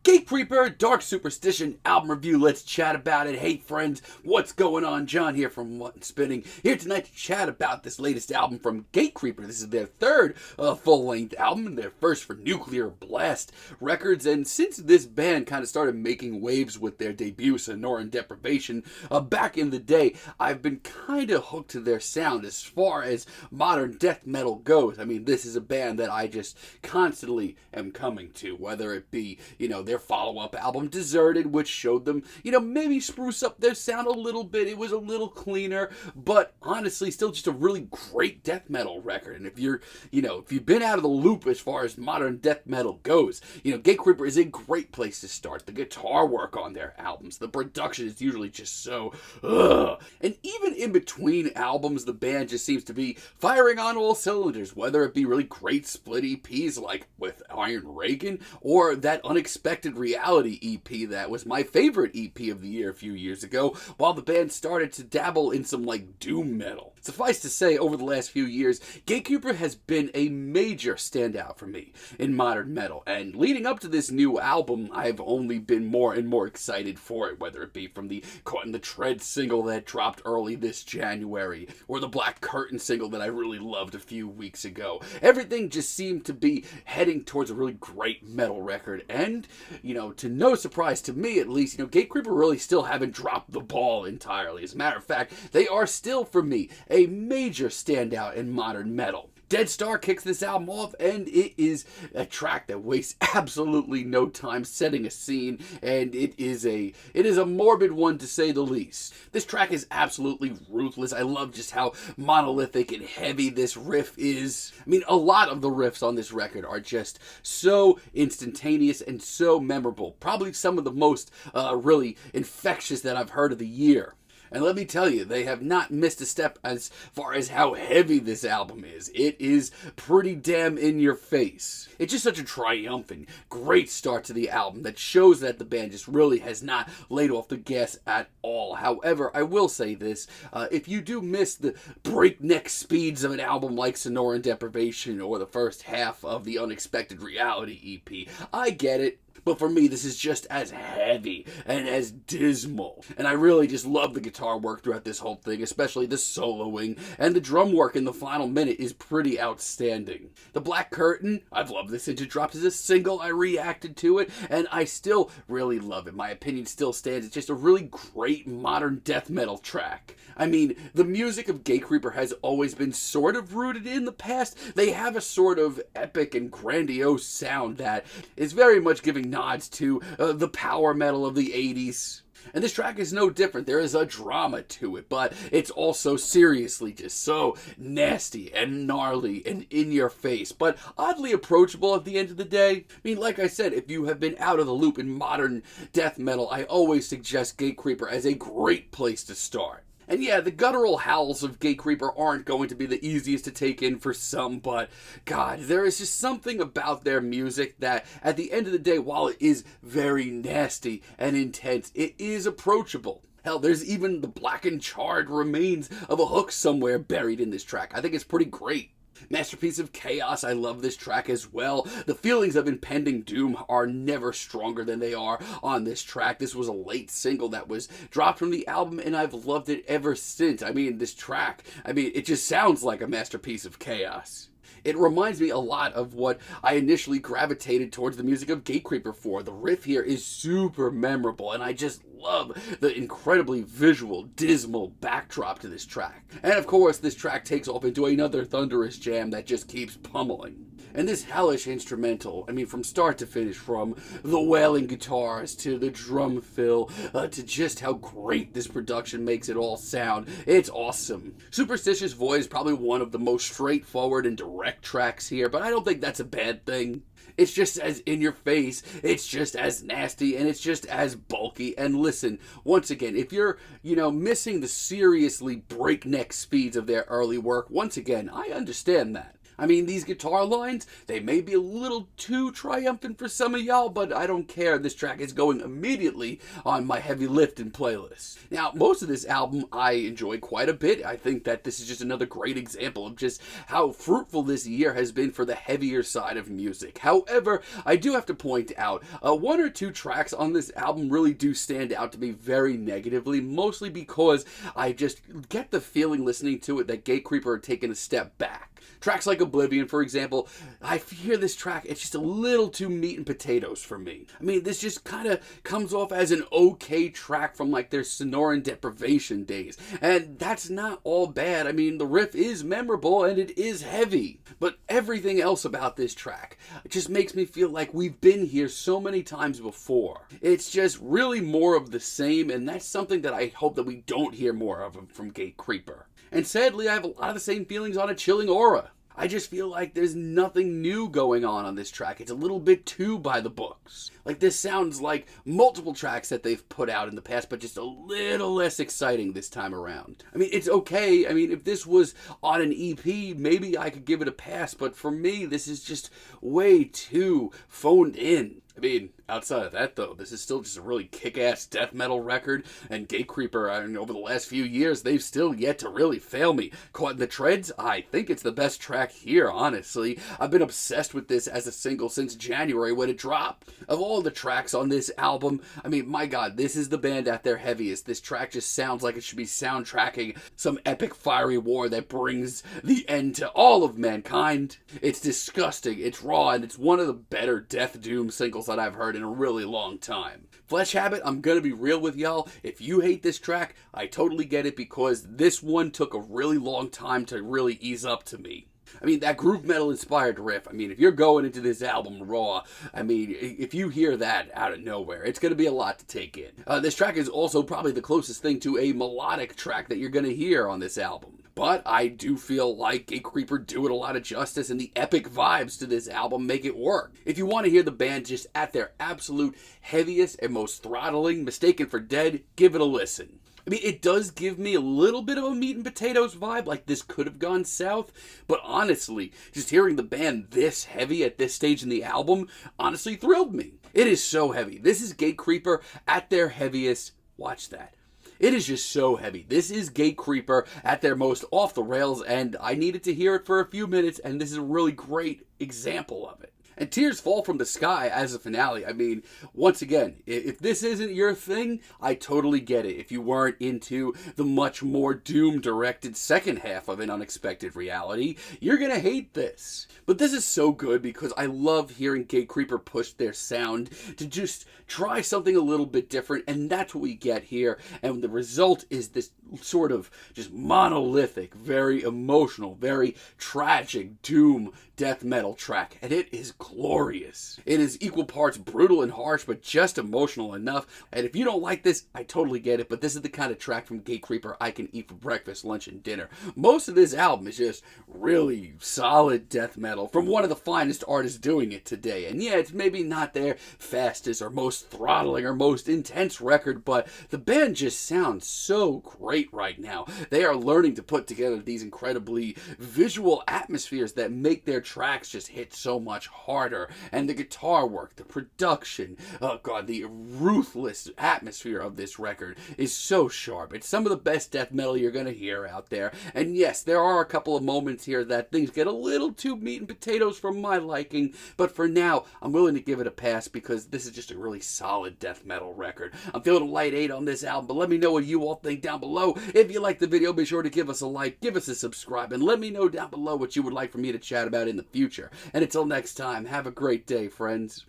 Gatecreeper, Dark Superstition album review. Let's chat about it. Hey friends, what's going on? John here from What and Spinning. Here tonight to chat about this latest album from Gatecreeper. This is their third full-length album, and their first for Nuclear Blast Records. And since this band kind of started making waves with their debut, Sonoran Deprivation, back in the day, I've been kind of hooked to their sound as far as modern death metal goes. I mean, this is a band that I just constantly am coming to, whether it be, their follow-up album, Deserted, which showed them, maybe spruce up their sound a little bit. It was a little cleaner, but honestly, still just a really great death metal record. And if you've been out of the loop as far as modern death metal goes, Gatecreeper is a great place to start. The guitar work on their albums, the production is usually just so, And even in between albums, the band just seems to be firing on all cylinders, whether it be really great split EPs like with Iron Reagan, or that Unexpected Reality EP that was my favorite EP of the year a few years ago, while the band started to dabble in some doom metal. Suffice to say, over the last few years, Gatecreeper has been a major standout for me in modern metal, and leading up to this new album, I've only been more and more excited for it, whether it be from the Caught in the Tread single that dropped early this January, or the Black Curtain single that I really loved a few weeks ago. Everything just seemed to be heading towards a really great metal record, and to no surprise to me at least, Gatecreeper really still haven't dropped the ball entirely. As a matter of fact, they are still, for me, a major standout in modern metal. Dead Star kicks this album off, and it is a track that wastes absolutely no time setting a scene, and it is a morbid one to say the least. This track is absolutely ruthless. I love just how monolithic and heavy this riff is. I mean, a lot of the riffs on this record are just so instantaneous and so memorable. Probably some of the most really infectious that I've heard of the year. And let me tell you, they have not missed a step as far as how heavy this album is. It is pretty damn in your face. It's just such a triumphant, great start to the album that shows that the band just really has not laid off the gas at all. However, I will say this, if you do miss the breakneck speeds of an album like Sonoran Deprivation or the first half of the Unexpected Reality EP, I get it. But for me, this is just as heavy and as dismal. And I really just love the guitar work throughout this whole thing, especially the soloing, and the drum work in the final minute is pretty outstanding. The Black Curtain, I've loved this since it dropped as a single. I reacted to it, and I still really love it. My opinion still stands. It's just a really great modern death metal track. I mean, the music of Gatecreeper has always been sort of rooted in the past. They have a sort of epic and grandiose sound that is very much giving nods to the power metal of the 80s. And this track is no different. There is a drama to it, but it's also seriously just so nasty and gnarly and in your face, but oddly approachable at the end of the day. I mean, like I said, if you have been out of the loop in modern death metal, I always suggest Gatecreeper as a great place to start. And yeah, the guttural howls of Gatecreeper aren't going to be the easiest to take in for some, but God, there is just something about their music that, at the end of the day, while it is very nasty and intense, it is approachable. Hell, there's even the black and charred remains of a hook somewhere buried in this track. I think it's pretty great. Masterpiece of Chaos, I love this track as well. The feelings of impending doom are never stronger than they are on this track. This was a late single that was dropped from the album, and I've loved it ever since. I mean, this track, it just sounds like a masterpiece of chaos. It reminds me a lot of what I initially gravitated towards the music of Gatecreeper for. The riff here is super memorable, and I just love the incredibly visual, dismal backdrop to this track. And of course, this track takes off into another thunderous jam that just keeps pummeling. And this hellish instrumental, from start to finish, from the wailing guitars to the drum fill, to just how great this production makes it all sound, it's awesome. Superstitious Void is probably one of the most straightforward and direct tracks here, but I don't think that's a bad thing. It's just as in your face, it's just as nasty, and it's just as bulky. And listen, once again, if you're, missing the seriously breakneck speeds of their early work, once again, I understand that. I mean, these guitar lines, they may be a little too triumphant for some of y'all, but I don't care. This track is going immediately on my heavy lifting playlist. Now, most of this album I enjoy quite a bit. I think that this is just another great example of just how fruitful this year has been for the heavier side of music. However, I do have to point out, one or two tracks on this album really do stand out to me very negatively, mostly because I just get the feeling listening to it that Gatecreeper are taking a step back. Tracks like Oblivion, for example, I hear this track, it's just a little too meat and potatoes for me. I mean, this just kind of comes off as an okay track from like their Sonoran Deprivation days. And that's not all bad. I mean, the riff is memorable and it is heavy. But everything else about this track just makes me feel like we've been here so many times before. It's just really more of the same, and that's something that I hope that we don't hear more of from Gatecreeper. And sadly, I have a lot of the same feelings on A Chilling Aura. I just feel like there's nothing new going on this track. It's a little bit too by the books. Like, this sounds like multiple tracks that they've put out in the past, but just a little less exciting this time around. I mean, it's okay. I mean, if this was on an EP, maybe I could give it a pass, but for me, this is just way too phoned in. I mean, outside of that, though, this is still just a really kick-ass death metal record, and Gatecreeper, I mean, over the last few years, they've still yet to really fail me. Caught in the Treads, I think it's the best track here, honestly. I've been obsessed with this as a single since January when it dropped. Of all the tracks on this album, I mean, my God, this is the band at their heaviest. This track just sounds like it should be soundtracking some epic fiery war that brings the end to all of mankind. It's disgusting, it's raw, and it's one of the better death doom singles that I've heard in a really long time. Flesh Habit, I'm gonna be real with y'all. If you hate this track, I totally get it, because this one took a really long time to really ease up to me. I mean, that groove metal inspired riff, I mean, if you're going into this album raw, I mean, if you hear that out of nowhere, it's going to be a lot to take in. This track is also probably the closest thing to a melodic track that you're going to hear on this album. But I do feel like Gatecreeper do it a lot of justice, and the epic vibes to this album make it work. If you want to hear the band just at their absolute heaviest and most throttling, Mistaken for Dead, give it a listen. I mean, it does give me a little bit of a meat and potatoes vibe, like this could have gone south, but honestly, just hearing the band this heavy at this stage in the album honestly thrilled me. It is so heavy. This is Gatecreeper at their heaviest. Watch that. It is just so heavy. This is Gatecreeper at their most off the rails, and I needed to hear it for a few minutes, and this is a really great example of it. And Tears Fall from the Sky as a finale. I mean, once again, if this isn't your thing, I totally get it. If you weren't into the much more doom-directed second half of An Unexpected Reality, you're gonna hate this. But this is so good because I love hearing Gatecreeper push their sound to just try something a little bit different, and that's what we get here. And the result is this sort of just monolithic, very emotional, very tragic doom death metal track, and it is glorious. It is equal parts brutal and harsh, but just emotional enough. And if you don't like this, I totally get it, but this is the kind of track from Gatecreeper I can eat for breakfast, lunch, and dinner. Most of this album is just really solid death metal from one of the finest artists doing it today. And yeah, it's maybe not their fastest or most throttling or most intense record, but the band just sounds so great right now. They are learning to put together these incredibly visual atmospheres that make their tracks just hit so much harder. And the guitar work, the production, oh God, the ruthless atmosphere of this record is so sharp. It's some of the best death metal you're going to hear out there. And yes, there are a couple of moments here that things get a little too meat and potatoes for my liking, but for now, I'm willing to give it a pass because this is just a really solid death metal record. I'm feeling a light 8 on this album, but let me know what you all think down below. If you like the video, be sure to give us a like, give us a subscribe, and let me know down below what you would like for me to chat about in the future. And until next time, have a great day, friends.